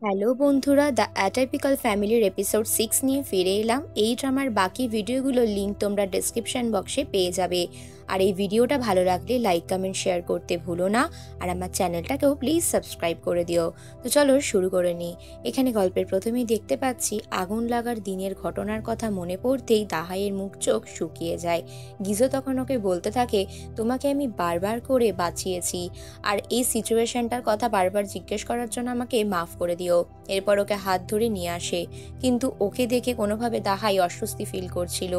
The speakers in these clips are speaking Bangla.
হ্যালো বন্ধুরা, দ্য অ্যাটাইপিক্যাল ফ্যামিলির এপিসোড 6 নিয়ে ফিরে এলাম। এই ড্রামার বাকি ভিডিওগুলোর লিঙ্ক তোমরা ডেসক্রিপশন বক্সে পেয়ে যাবে। আর এই ভিডিওটা ভালো লাগলে লাইক কমেন্ট শেয়ার করতে ভুলো না। আর আমার চ্যানেলটাকেও প্লিজ সাবস্ক্রাইব করে দিও। তো চলো শুরু করে নিই। এখানে গল্পের প্রথমেই দেখতে পাচ্ছি আগুন লাগার দিনের ঘটনার কথা মনে পড়তেই দাহাইয়ের মুখ চোখ শুকিয়ে যায়। গিজো তখন ওকে বলতে থাকে, তোমাকে আমি বারবার করে বাঁচিয়েছি, আর এই সিচুয়েশনটার কথা বারবার জিজ্ঞেস করার জন্য আমাকে মাফ করে দিও। এরপর ওকে হাত ধরে নিয়ে আসে, কিন্তু ওকে দেখে কোনোভাবে দাহাই অস্বস্তি ফিল করছিল।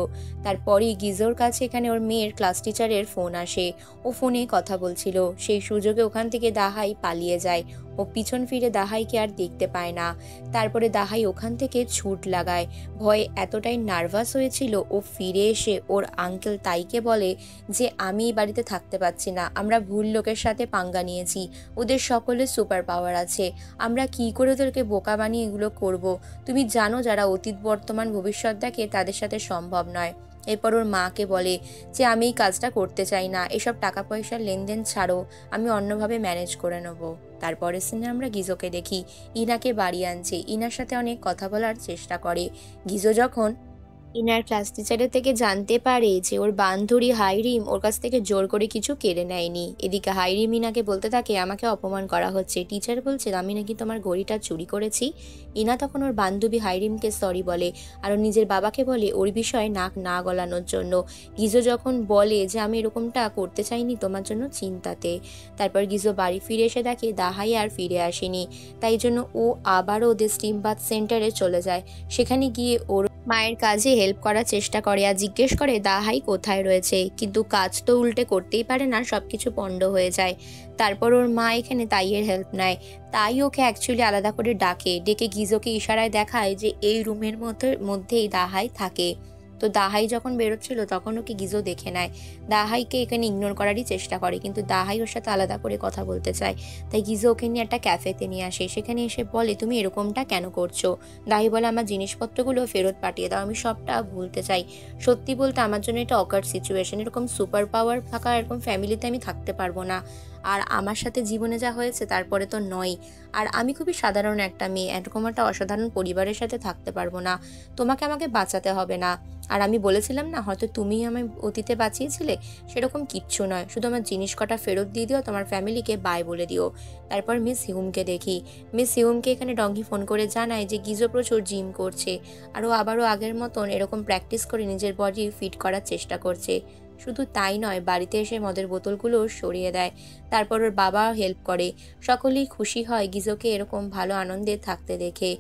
তারপরই গিজোর কাছে এখানে ওর মেয়ের ক্লাস টিচারের ফোন আসে। ও ফোনে কথা বলছিল, সেই সুযোগে ওখান থেকে দাহাই পালিয়ে যায়। ও পিছন ফিরে দাহাইকে আর দেখতে পায় না। তারপরে দাহাই ওখান থেকে ছুট লাগায়। ভয়ে এতটাই নার্ভাস হয়েছিল, ও ফিরে এসে ওর আঙ্কেল তাইকে বলে যে আমি এই বাড়িতে থাকতে পারছি না, আমরা ভুল লোকের সাথে পাঙ্গা নিয়েছি, ওদের সকলের সুপার পাওয়ার আছে, আমরা কি করে ওদেরকে বোকা বানিয়ে এগুলো করব। তুমি জানো যারা অতীত বর্তমান ভবিষ্যৎ দেখে তাদের সাথে সম্ভব নয়। এরপর ওর মাকে বলে যে আমি এই কাজটা করতে চাই না, এসব টাকা পয়সার লেনদেন ছাড়ো, আমি অন্যভাবে ম্যানেজ করে নেবো। তারপরের সিনে আমরা গিজোকে দেখি ইনাকে বাড়ি আনছে, ইনার সাথে অনেক কথা বলার চেষ্টা করে। গিজো যখন ইনার ক্লাস টিচারের থেকে জানতে পারে যে ওর বান্ধবী হাইরিম ওর কাছ থেকে জোর করে কিছু কেড়ে নেয়নি, এদিকে হাইরিম ইনাকে বলতে থাকে আমাকে অপমান করা হচ্ছে, টিচার বলছে আমি নাকি তোমার ঘড়িটা চুরি করেছি। ইনা তখন ওর বান্ধবী হাইরিমকে সরি বলে, আর ও নিজের বাবাকে বলে ওর বিষয়ে নাক না গলানোর জন্য। গিজো যখন বলে যে আমি এরকমটা করতে চাইনি তোমার জন্য চিন্তাতে। তারপর গিজো বাড়ি ফিরে এসে দেখে দাহাই আর ফিরে আসেনি, তাই জন্য ও আবারও ওদের স্টিম বাথ সেন্টারে চলে যায়। সেখানে গিয়ে ওর মায়ের কাজে হেল্প করার চেষ্টা করে আর জিজ্ঞেস করে দাহাই কোথায় রয়েছে, কিন্তু কাজ তো উল্টে করতেই পারে না, সবকিছু পণ্ড হয়ে যায়। তারপর ওর মা এখানে তাইয়ের হেল্প নেয়। তাই ওকে অ্যাকচুয়ালি আলাদা করে ডেকে গিজোকে ইশারায় দেখায় যে এই রুমের মধ্যেই দাহাই থাকে। তো দাহাই যখন বেরোচ্ছিল তখন ওকে গিজো দেখে নেয়। দাহাইকে এখানে ইগনোর করারই চেষ্টা করে, কিন্তু দাহাই ওর সাথে আলাদা করে কথা বলতে চায়। তাই গিজো ওকে নিয়ে একটা ক্যাফেতে নিয়ে আসে। সেখানে এসে বলে তুমি এরকমটা কেন করছো। দাহাই বলে আমার জিনিসপত্রগুলো ফেরত পাঠিয়ে দাও, আমি সবটা ভুলতে চাই। সত্যি বলতে আমার জন্য এটা অকার্ড সিচুয়েশন, এরকম সুপার পাওয়ার থাকা এরকম ফ্যামিলিতে আমি থাকতে পারবো না। আর আমার সাথে জীবনে যা হয়েছে তারপরে তো নয়। আর আমি খুবই সাধারণ একটা মেয়ে, এরকম একটা অসাধারণ পরিবারের সাথে থাকতে পারবো না। তোমাকে আমাকে বাঁচাতে হবে না। আর আমি বলেছিলাম না হয়তো তুমি আমায় অতীতে বাঁচিয়েছিলে, সেরকম কিচ্ছু নয়, শুধু আমার জিনিস কটা ফেরত দিয়ে দিও, তোমার ফ্যামিলিকে বাই বলে দিও। তারপর মিস হিউমকে দেখি। মিস হিউমকে এখানে ডঙ্গি ফোন করে জানায় যে গিজো প্রচুর জিম করছে, আর ও আবারও আগের মতন এরকম প্র্যাকটিস করে নিজের বডি ফিট করার চেষ্টা করছে। শুধু তাই নয়, বাড়িতে এসে মদের বোতলগুলো সরিয়ে দেয়। তারপর ওর বাবা হেল্প করে। সকলেই খুশি হয় গিজোকে এরকম ভালো আনন্দে থাকতে দেখে।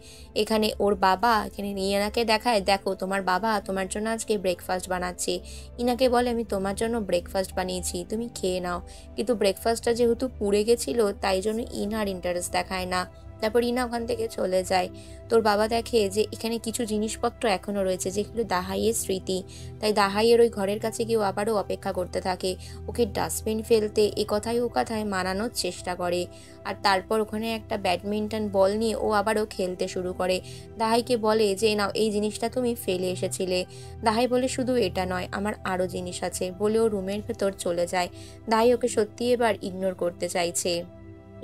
এখানে ওর বাবা এখানে ইনাকে দেখায়, দেখো তোমার বাবা তোমার জন্য আজকে ব্রেকফাস্ট বানাচ্ছে। ইনাকে বলে আমি তোমার জন্য ব্রেকফাস্ট বানিয়েছি, তুমি খেয়ে নাও। কিন্তু ব্রেকফাস্টটা যেহেতু পুড়ে গেছিল তাই জন্য ইনার ইন্টারেস্ট দেখায় না। তারপর ইনা ওখান থেকে চলে যায়। তোর বাবা দেখে যে এখানে কিছু জিনিসপত্র এখনো রয়েছে যেগুলো দাহাইয়ের স্মৃতি। তাই দাহাইয়ের ওই ঘরের কাছে গিয়েও আবারও অপেক্ষা করতে থাকে, ওকে ডাস্টবিন ফেলতে এ কথায় ও কথায় মানানোর চেষ্টা করে। আর তারপর ওখানে একটা ব্যাডমিন্টন বল নিয়ে ও আবারও খেলতে শুরু করে। দাহাইকে বলে যে নাও এই জিনিসটা তুমি ফেলে এসেছিলে। দাহাই বলে শুধু এটা নয়, আমার আরও জিনিস আছে, বলে ও রুমের ভেতর চলে যায়। দাহাই ওকে সত্যি এবার ইগনোর করতে চাইছে।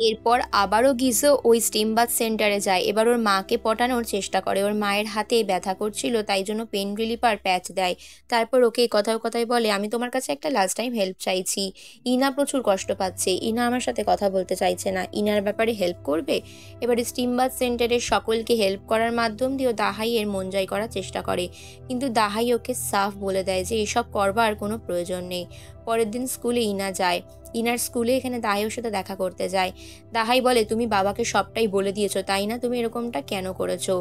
এরপর আবারও গিজো ওই স্টিম বাথ সেন্টারে যায়। এবার ওর মাকে পটানোর চেষ্টা করে, ওর মায়ের হাতে ব্যথা করছিল তাই জন্য পেন রিলিফার প্যাচ দেয়। তারপর ওকে কথায় কথায় বলে আমি তোমার কাছে একটা লাস্ট টাইম হেল্প চাইছি, ইনা প্রচুর কষ্ট পাচ্ছে, ইনা আমার সাথে কথা বলতে চাইছে না, ইনার ব্যাপারে হেল্প করবে। এবারে স্টিম বাথ সেন্টারের সকলকে হেল্প করার মাধ্যম দিয়েও দাহাই এর মন জয় করার চেষ্টা করে, কিন্তু দাহাই ওকে সাফ বলে দেয় যে এসব করবার কোনো প্রয়োজন নেই। পরের দিন স্কুলে ইনা যায়। ইনার স্কুলে এখানে দাহাইয়ের সাথে দেখা করতে যায়। দাহাই বলে তুমি বাবাকে সবটাই বলে দিয়েছো তাই না, তুমি এরকমটা কেন করেছো।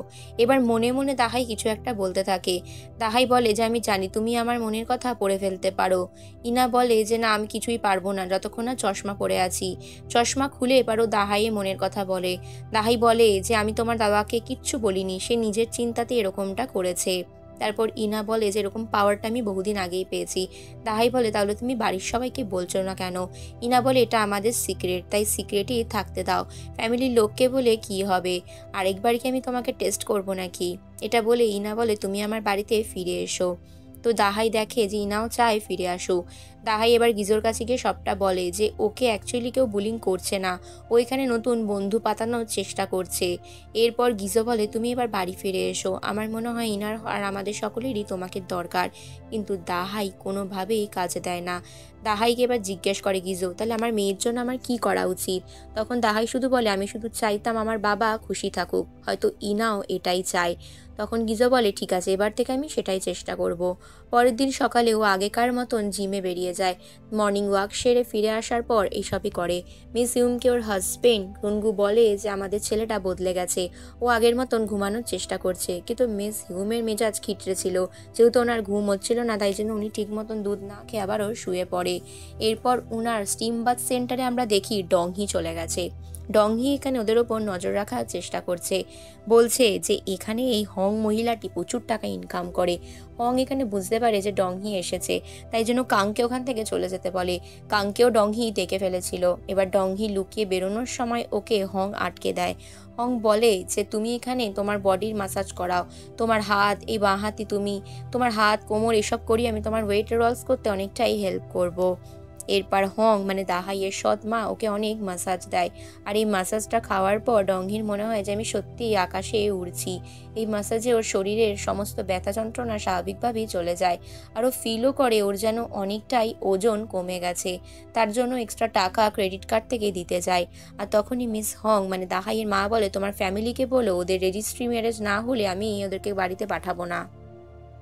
এবার মনে মনে দাহাই কিছু একটা বলতে থাকে। দাহাই বলে যে আমি জানি তুমি আমার মনের কথা পড়ে ফেলতে পারো। ইনা বলে যে না আমি কিছুই পারবো না যতক্ষণ না চশমা পরে আছি। চশমা খুলে এবারও দাহাইয়ের মনের কথা বলে। দাহাই বলে যে আমি তোমার বাবাকে কিচ্ছু বলিনি, সে নিজের চিন্তাতে এরকমটা করেছে। তারপর ইনা বলে যে এরকম পাওয়ারটা আমি বহুদিন আগেই পেয়েছি। দাহাই বলে তাহলে তুমি বাড়ির সবাইকে বলছো না কেন। ইনা বলে এটা আমাদের সিক্রেট, তাই সিক্রেটই থাকতে দাও, ফ্যামিলির লোককে বলে কি হবে, আরেকবার কি আমি তোমাকে টেস্ট করব নাকি। এটা বলে ইনা বলে তুমি আমার বাড়িতে ফিরে এসো। তো দাহাই দেখে যে ইনাও চায় ফিরে আসুক। দাহাই এবার গিজোর কাছে গিয়ে সবটা বলে যে ওকে অ্যাকচুয়ালি কেউ বুলিং করছে না, ও এখানে নতুন বন্ধু পাতানোর চেষ্টা করছে। এরপর গিজো বলে তুমি এবার বাড়ি ফিরে এসো, আমার মনে হয় ইনার আর আমাদের সকলেরই তোমাকে দরকার। কিন্তু দাহাই কোনোভাবেই কাজে দেয় না। দাহাইকে এবার জিজ্ঞেস করে গিজো, তাহলে আমার মেয়ের জন্য আমার কি করা উচিত? তখন দাহাই শুধু বলে আমি শুধু চাইতাম আমার বাবা খুশি থাকুক, হয়তো ইনাও এটাই চায়। তখন গিজো বলে ঠিক আছে, এবার থেকে আমি সেটাই চেষ্টা করব। পরের দিন সকালে ও আগেকার মতন জিমে বেরিয়ে যায়। মর্নিং ওয়াক সেরে ফিরে আসার পর এইসবই করে। মিস ইউমকে ওর হাজবেন্ড রুনগু বলে যে আমাদের ছেলেটা বদলে গেছে, ও আগের মতন ঘুমানোর চেষ্টা করছে। কিন্তু মিস হিউমের মেজাজ খিটরে ছিল, যেহেতু ওনার ঘুম হচ্ছিল না তাই জন্য উনি ঠিক মতন দুধ না খেয়ে আবারও শুয়ে পড়ে। এরপর ওনার স্টিম বাথ সেন্টারে আমরা দেখি ডংহি চলে গেছে। ডংহি এখানে ওদের ওপর নজর রাখার চেষ্টা করছে, বলছে যে এখানে এই হং মহিলাটি প্রচুর টাকা ইনকাম করে। হং এখানে বুঝতে পারে যে ডংহি এসেছে, তাই জন্য কাংকে ওখান থেকে চলে যেতে বলে। কাংকেও ডংহি দেখে ফেলেছিল। এবার ডংহি লুকিয়ে বেরোনোর সময় ওকে হং আটকে দেয়। হং বলে যে তুমি এখানে তোমার বডির মাসাজ করাও, তোমার হাত এই বাঁ হাতি তুমি তোমার হাত কোমর এসব করি আমি তোমার ওয়েট লস করতে অনেকটাই হেল্প করব। এরপর হং মানে দাহাইয়ের সৎ মা ওকে অনেক মাসাজ দেয়। আর এই মাসাজটা খাওয়ার পর ডংহির মনে হয় যে আমি সত্যিই আকাশে উড়ছি। এই মাসাজে ওর শরীরের সমস্ত ব্যথা যন্ত্রণা স্বাভাবিকভাবেই চলে যায়। আর ও ফিলও করে ওর যেন অনেকটাই ওজন কমে গেছে। তার জন্য এক্সট্রা টাকা ক্রেডিট কার্ড থেকে দিতে যায়। আর তখনই মিস হং মানে দাহাইয়ের মা বলে তোমার ফ্যামিলিকে বলো ওদের রেজিস্ট্রি ম্যারেজ না হলে আমি ওদেরকে বাড়িতে পাঠাবো না।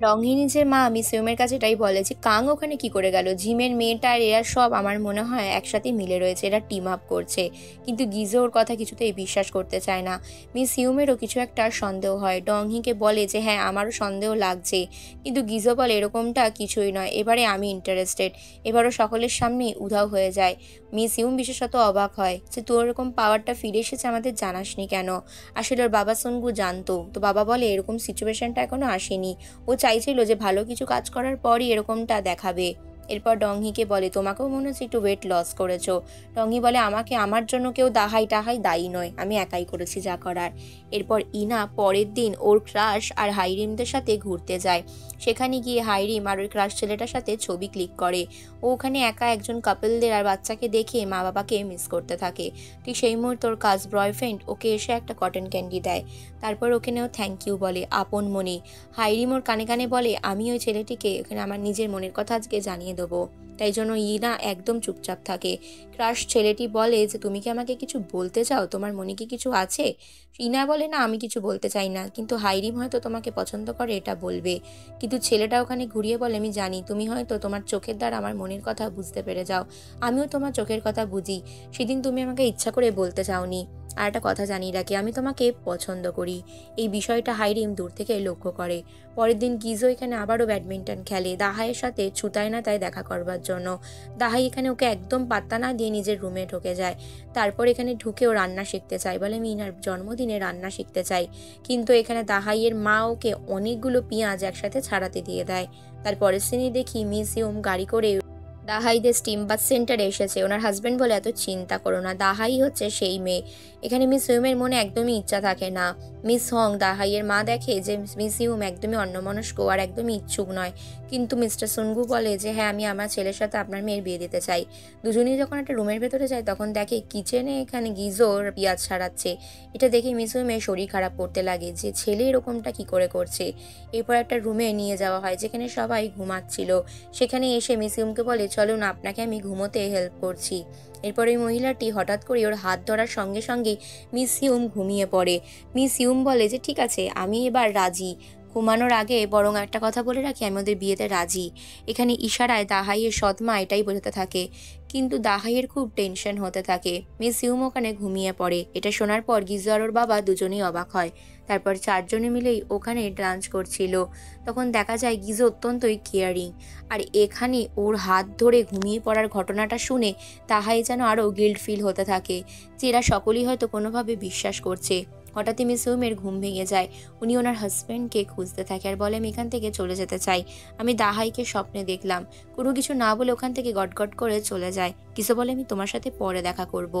রংহি নিজের মা মিস ইউমের কাছে এটাই বলে যে কাং ওখানে কি করে গেল, জিমের মেয়েটা আর এরা সব আমার মনে হয় একসাথে মিলে রয়েছে, এরা টিম আপ করছে। কিন্তু গিজো ওর কথা কিছুতেই বিশ্বাস করতে চায় না। মিস ইউমেরও কিছু একটা সন্দেহ হয়। ডংহিকে বলে যে হ্যাঁ আমারও সন্দেহ লাগছে, কিন্তু গিজো বলে এরকমটা কিছুই নয়, এবারে আমি ইন্টারেস্টেড। এবারও সকলের সামনেই উধাও হয়ে যায়। মিস ইউম বিশেষত অবাক হয় যে তোর এরকম পাওয়ারটা ফিরে এসেছে আমাদের জানাসনি কেন। আসলে ওর বাবা সনগু জানতো, তো বাবা বলে এরকম সিচুয়েশনটা এখনো আসেনি, ও চাইছিল যে ভালো কিছু কাজ করার পরই এরকমটা দেখাবে। এরপর ডংহিকে বলে তোমাকেও মনে হচ্ছে একটু ওয়েট লস করেছো। ডংহি বলে আমাকে আমার জন্য কেউ দাহাই টাহাই দায়ী নয়, আমি একাই করেছি যা করার। এরপর ইনা পরের দিন ওর ক্রাশ আর হাইরিমদের সাথে ঘুরতে যায়। সেখানে গিয়ে হাইরিম আর ওই ক্রাশ ছেলেটার সাথে ছবি ক্লিক করে। ও ওখানে একা একজন কাপলদের আর বাচ্চাকে দেখে মা বাবাকে মিস করতে থাকে। ঠিক সেই মুহূর্তে ওর কাজ বয়ফ্রেন্ড ওকে এসে একটা কটন ক্যান্ডি দেয়। তারপর ওখানেও থ্যাংক ইউ বলে আপন মনে। হাইরিম ওর কানে কানে বলে আমি ওই ছেলেটিকে ওখানে আমার নিজের মনের কথা আজকে জানিয়ে দেবো। তাই জন্য ইনা একদম চুপচাপ থাকে। ক্রাশ ছেলেটি বলে যে তুমি কি আমাকে কিছু বলতে চাও, তোমার মনে কি কিছু আছে? ইনা বলে না আমি কিছু বলতে চাই না, কিন্তু হাইরিম হয়তো তোমাকে পছন্দ করে এটা বলবে। কিন্তু ছেলেটা ওখানে ঘুরিয়ে বলে আমি জানি তুমি হয়তো তোমার চোখের দ্বারা আমার মনের কথা বুঝতে পেরে যাও, আমিও তোমার চোখের কথা বুঝি। সেদিন তুমি আমাকে ইচ্ছা করে বলতে চাওনি। আর একটা কথা জানিয়ে রাখি আমি তোমাকে পছন্দ করি। এই বিষয়টা হাইরিম দূর থেকে লক্ষ্য করে। পরের দিন গিজো এখানে আবারও ব্যাডমিন্টন খেলে দাহাইয়ের সাথে ছুতায় না তাই দেখা করবার জন্য। দাহাই এখানে ওকে একদম পাত্তা না দিয়ে নিজের রুমে ঢুকে যায়। তারপর এখানে ঢুকেও রান্না শিখতে চায়, বলে আমি ইনার জন্মদিনে রান্না শিখতে চাই। কিন্তু এখানে দাহাইয়ের মা ওকে অনেকগুলো পেঁয়াজ একসাথে ছাড়াতে দিয়ে দেয়। তারপরের সিনে দেখি মিস ইউম গাড়ি করে দাহাইদের স্টিম বাথ সেন্টারে এসেছে। ওনার হাজব্যান্ড বলে এত চিন্তা করো না, দাহাই হচ্ছে সেই মেয়ে। এখানে মিস ইউমের মনে একদমই ইচ্ছা থাকে না। মিস হং দাহাইয়ের মা দেখে যে মিস ইউম একদমই অন্যমনস্ক আর একদমই ইচ্ছুক নয়। কিন্তু মিস্টার সুনগু বলে যে হ্যাঁ আমি আমার ছেলের সাথে আপনার মেয়ের বিয়ে দিতে চাই। দুজনেই যখন একটা রুমের ভেতরে যায় তখন দেখে কিচেনে এখানে গিজোর পেঁয়াজ ছাড়াচ্ছে। এটা দেখে মিস ইউমের শরীর খারাপ করতে লাগে যে ছেলে এরকমটা কি করে করছে। এরপর একটা রুমে নিয়ে যাওয়া হয় যেখানে সবাই ঘুমাচ্ছিল। সেখানে এসে মিস ইউমকে বলে চলুন আপনাকে আমি ঘুমোতে হেল্প করছি। এরপর ওই মহিলাটি হঠাৎ করে ওর হাত ধরার সঙ্গে সঙ্গে মিস ইউম ঘুমিয়ে পড়ে। মিস ইউম বলে যে ঠিক আছে আমি এবার রাজি, ঘুমানোর আগে বরং একটা কথা বলে রাখি আমি ওদের বিয়েতে রাজি। এখানে ইশারায় দাহাইয়ের সৎমা এটাই বোঝাতে থাকে, কিন্তু দাহাইয়ের খুব টেনশন হতে থাকে। মিস ইউম ওখানে ঘুমিয়ে পড়ে। এটা শোনার পর গিজো আর ওর বাবা দুজনেই অবাক হয়। তারপর চারজনে মিলেই ওখানে ডান্স করছিল। তখন দেখা যায় গিজো অত্যন্তই কেয়ারিং। আর এখানে ওর হাত ধরে ঘুমিয়ে পড়ার ঘটনাটা শুনে দাহাই যেন আরও গিল্ট ফিল হতে থাকে যে এরা সকলেই হয়তো কোনোভাবে বিশ্বাস করছে। হঠাৎই মিস হুমের ঘুম ভেঙে যায়। উনি ওনার হাজব্যান্ডকে খুঁজতে থাকে আর বলে আমি এখান থেকে চলে যেতে চাই। আমি দাহাইকে স্বপ্নে দেখলাম। কোনো কিছু না বলে ওখান থেকে গটগট করে চলে যায়। গিজো বলে আমি তোমার সাথে পরে দেখা করব।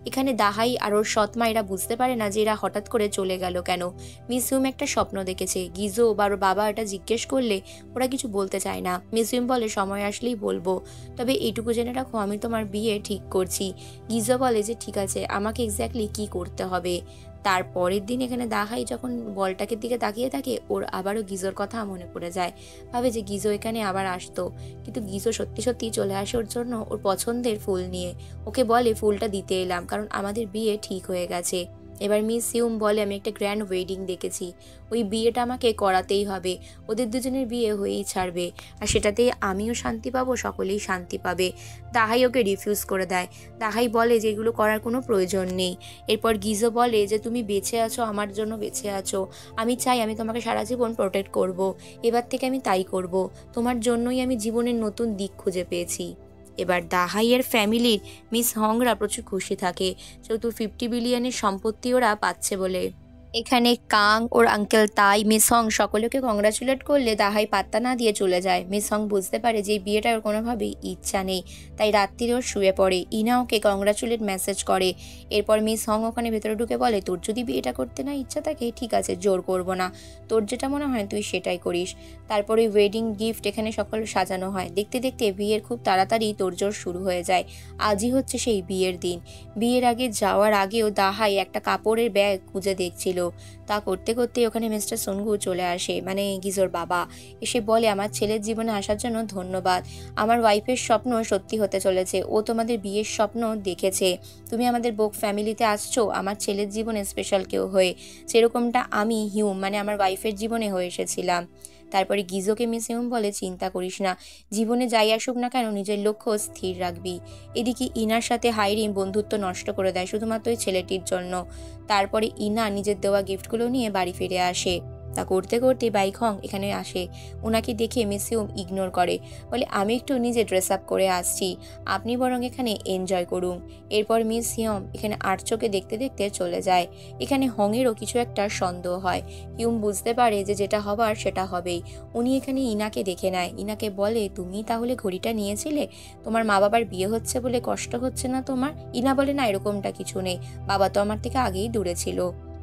এখানে দাহাই আর ওর সৎমা এরা বুঝতে পারে না যে এরা হঠাৎ করে চলে গেল কেন। মিস হুম একটা স্বপ্ন দেখেছে। গিজো বা ওর বাবা এটা জিজ্ঞেস করলে ওরা কিছু বলতে চায় না। মিস হুম বলে সময় আসলেই বলবো, তবে এইটুকু জেনে রাখো আমি তোমার বিয়ে ঠিক করছি। গিজো বলে যে ঠিক আছে, আমাকে এক্স্যাক্টলি কি করতে হবে। তারপরের দিন এখানে দাহাই যখন বলটাকে দিকে তাকিয়ে থাকে, ওর আবারও গিজোর কথা মনে পড়ে যায়। ভাবে যে গিজো এখানে আবার আসতো, কিন্তু গিজো সত্যি সত্যি চলে আসে ওর জন্য ওর পছন্দের ফুল নিয়ে। ওকে বলে ফুলটা দিতে এলাম কারণ আমাদের বিয়ে ঠিক হয়ে গেছে। এবার মিস হিউম বলে আমি একটা গ্র্যান্ড ওয়েডিং দেখেছি, ওই বিয়েটা আমাকে করাতেই হবে। ওদের দুজনের বিয়ে হয়েই ছাড়বে, আর সেটাতেই আমিও শান্তি পাবো, সকলেই শান্তি পাবে। দাহাই ওকে রিফিউজ করে দেয়। দাহাই বলে যে এগুলো করার কোনো প্রয়োজন নেই। এরপর গিজো বলে যে তুমি বেঁচে আছো, আমার জন্য বেঁচে আছো, আমি চাই আমি তোমাকে সারা জীবন প্রোটেক্ট করব। এবার থেকে আমি তাই করব, তোমার জন্যই আমি জীবনের নতুন দিক খুঁজে পেয়েছি। এবার দাহাইয়ের ফ্যামিলির মিস হংরা প্রচুর খুশি থাকে, যেহেতু 50 বিলিয়নের সম্পত্তি ওরা পাচ্ছে বলে। এখানে কাং ওর আঙ্কেল তাই মিস হং সকলকে কংগ্রাচুলেট করলে দাহাই পাত্তা না দিয়ে চলে যায়। মিস হং বুঝতে পারে যে এই বিয়েটার ওর কোনোভাবেই ইচ্ছা নেই, তাই রাত্রিরে ওর শুয়ে পড়ে। ইনা ওকে কংগ্রাচুলেট মেসেজ করে। এরপর মিস হং ওখানে ভেতরে ঢুকে বলে তোর যদি বিয়েটা করতে না ইচ্ছা থাকে ঠিক আছে, জোর করবো না, তোর যেটা মনে হয় তুই সেটাই করিস। তারপরে ওয়েডিং গিফট এখানে সকল সাজানো হয়। দেখতে দেখতে বিয়ের খুব তাড়াতাড়ি তোড়জোড় শুরু হয়ে যায়। আজই হচ্ছে সেই বিয়ের দিন। বিয়ের আগে যাওয়ার আগেও দাহাই একটা কাপড়ের ব্যাগ খুঁজে দেখছিল। তা করতে করতে ওখানে মিস্টার সনগু চলে আসে, মানে গিজোর বাবা। এসে বলে আমার ছেলের জীবনে আসার জন্য ধন্যবাদ, আমার ওয়াইফের স্বপ্ন সত্যি হতে চলেছে, ও তোমাদের বিয়ের স্বপ্ন দেখেছে। তুমি আমাদের বোক ফ্যামিলিতে আসছো আমার ছেলের জীবনে স্পেশাল কেউ হয়ে, সেরকমটা আমি হিউম মানে আমার ওয়াইফের জীবনে হয়ে এসেছিলাম। তারপরে গিজোকে মিস হিউম বলে চিন্তা করিস না, জীবনে যাই আসুক না কেন নিজের লক্ষ্য স্থির রাখবি। এদিকে ইনার সাথে হাইরিন বন্ধুত্ব নষ্ট করে দেয় শুধুমাত্র ওই ছেলেটির জন্য। তারপরে ইনা নিজের দেওয়া গিফটগুলো নিয়ে বাড়ি ফিরে আসে। তা করতে করতে বাইক হং এখানে আসে। ওনাকে দেখে মিস হিউম ইগনোর করে, বলে আমি একটু নিজে ড্রেস আপ করে আসছি, আপনি বরং এখানে এনজয় করুন। এরপর মিস হিউম এখানে আর চোখে দেখতে দেখতে চলে যায়। এখানে হংয়েরও কিছু একটা সন্দেহ হয়। হিউম বুঝতে পারে যে যেটা হবার সেটা হবেই। উনি এখানে ইনাকে দেখে নেয়। ইনাকে বলে তুমি তাহলে ঘড়িটা নিয়েছিলে, তোমার মা বাবার বিয়ে হচ্ছে বলে কষ্ট হচ্ছে না তোমার? ইনা বলে না, এরকমটা কিছু নেই, বাবা তো আমার থেকে আগেই দূরে ছিল।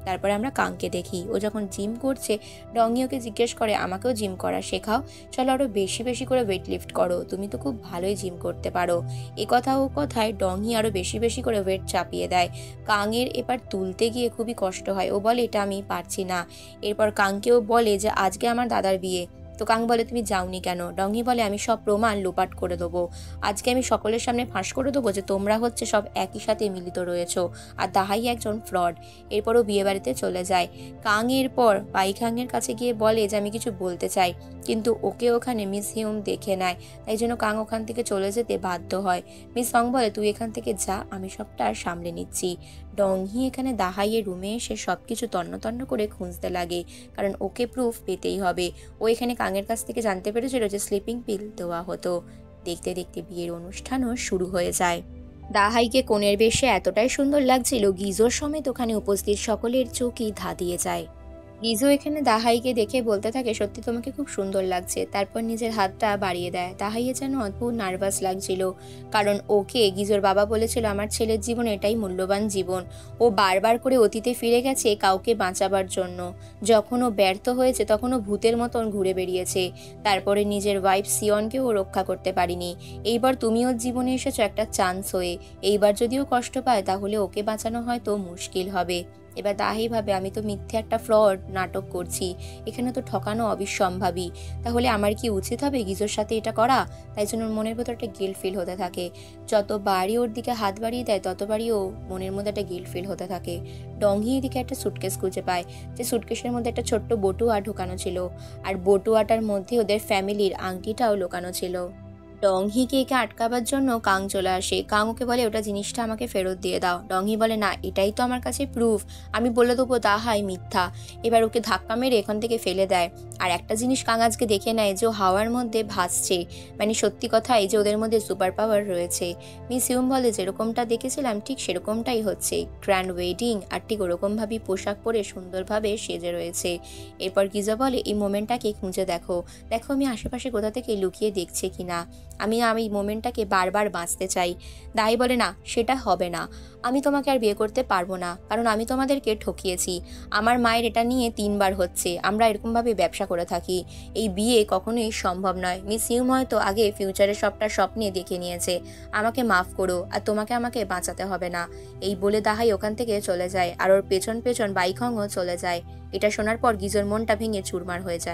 তারপরে আমরা কাংকে দেখি, ও যখন জিম করছে ডংই ওকে জিজ্ঞেস করে আমাকেও জিম করা শেখাও, চলো আরো বেশি বেশি করে ওয়েট লিফট করো, তুমি তো খুব ভালোই জিম করতে পারো। এ কথা ও কথায় ডংই আরো বেশি বেশি করে ওয়েট চাপিয়ে দেয়। কাংয়ের এবার তুলতে গিয়ে খুবই কষ্ট হয়, ও বলে এটা আমি পারছি না। এরপর কাংকেও বলে যে আজকে আমার দাদার বিয়ে, তো কাং বলে তুমি যাওনি কেন? ডংই বলে আমি সব প্রমাণ লোপাট করে দেবো, আজকে আমি সকলের সামনে ফাঁস করে দেবো যে তোমরা হচ্ছে সব একই সাথে মিলিত রয়েছো, আর দাহাই একজন ফ্রড। এরপরও বিয়ে বাড়িতে চলে যায়। কাং এরপর বাইখাংয়ের কাছে গিয়ে বলে যে আমি কিছু বলতে চাই, কিন্তু ওকে ওখানে মিস হিউম দেখে নেয়, তাই জন্য কাং ওখান থেকে চলে যেতে বাধ্য হয়। মিস হং বলে তুই এখান থেকে যা, আমি সবটা সামলে নিচ্ছি। ডংহি এখানে দাহাইয়ের রুমে এসে সবকিছু তন্ন তন্ন করে খুঁজতে লাগে, কারণ ওকে প্রুফ পেতেই হবে। ও এখানে কাংয়ের কাছ থেকে জানতে পেরেছিল যে স্লিপিং পিল দেওয়া হতো। দেখতে দেখতে বিয়ের অনুষ্ঠানও শুরু হয়ে যায়। দাহাইকে কনের বেশে এতটাই সুন্দর লাগছিল, গিজোর সমেত ওখানে উপস্থিত সকলের চোখই ধাঁধিয়ে যায়। গিজো এখানে দাহাইকে দেখে বলতে থাকে সত্যি তোমাকে খুব সুন্দর লাগছে। তারপর নিজের হাতটা বাড়িয়ে দেয়। দাহাইয়ে যেন অদ্ভুত নার্ভাস লাগছিল, কারণ ওকে গিজোর বাবা বলেছিল আমার ছেলের জীবন এটাই মূল্যবান জীবন। ও বারবার করে অতীতে ফিরে গেছে কাউকে বাঁচাবার জন্য, যখন ও ব্যর্থ হয়েছে তখন ও ভূতের মতন ঘুরে বেরিয়েছে। তারপরে নিজের ওয়াইফ সিয়নকেও ও রক্ষা করতে পারিনি। এইবার তুমি ওর জীবনে এসেছো একটা চান্স হয়ে, এইবার যদিও কষ্ট পায় তাহলে ওকে বাঁচানো হয়তো মুশকিল হবে। এবার দাহাই ভাবে আমি তো মিথ্যে একটা ফ্রড নাটক করছি, এখানে তো ঠকানো অবিসম্ভাবী, তাহলে আমার কি উচিত হবে গিজোর সাথে এটা করা? তাই জন্য ওর মনের ভেতর একটা গিল্ট ফিল হতে থাকে। যতবারই ওর দিকে হাত বাড়িয়ে দেয় ততবারই ও মনের মধ্যে একটা গিল্ট ফিল হতে থাকে। ডংহি এদিকে একটা সুটকেস খুঁজে পায়, যে সুটকেসের মধ্যে একটা ছোট্ট বটুয়া ঢোকানো ছিল, আর বটুয়াটার মধ্যে ওদের ফ্যামিলির আংটিটাও লুকানো ছিল। ডংহিকে একে আটকাবার জন্য কাং চলে আসে। কাং ওকে বলে ওটা জিনিসটা আমাকে ফেরত দিয়ে দাও। ডংহি বলে না, এটাই তো আমার কাছে প্রুফ, আমি বলে দেবো দাহাই মিথ্যা। এবার ওকে ধাক্কা মেরে এখান থেকে ফেলে দেয়। আর একটা জিনিস কাং আজকে দেখে নেয় যে ও হাওয়ার মধ্যে ভাসছে, মানে সত্যি কথাই যে ওদের মধ্যে সুপার পাওয়ার রয়েছে। মিস ইউম বলে যেরকমটা দেখেছিলাম ঠিক সেরকমটাই হচ্ছে, গ্র্যান্ড ওয়েডিং আর ঠিক ওরকমভাবেই পোশাক পরে সুন্দরভাবে সেজে রয়েছে। এরপর গিজা বলে এই মোমেন্টটাকে খুঁজে দেখো, দেখো আমি আশেপাশে কোথা থেকে লুকিয়ে দেখছে কিনা, আমি এই মোমেন্টটাকে বারবার বাঁচতে চাই। দাই বলে না, সেটা হবে না, আমি তোমাকে আর বিয়ে করতে পারবো না, কারণ আমি তোমাদেরকে ঠকিয়েছি। আমার মায়ের এটা নিয়ে 3বার হচ্ছে, আমরা এরকমভাবে ব্যবসা করে থাকি, এই বিয়ে কখনোই সম্ভব নয়। মিস ইউম হয়তো আগে ফিউচারের সবটা স্বপ্নে দেখে নিয়েছে, আমাকে মাফ করো, আর তোমাকে আমাকে বাঁচাতে হবে না। এই বলে দাহাই ওখান থেকে চলে যায়, আর ওর পেছন পেছন বাইখংও চলে যায়। এটা শোনার পর গিজোর মনটা ভেঙে চুরমার হয়ে যায়।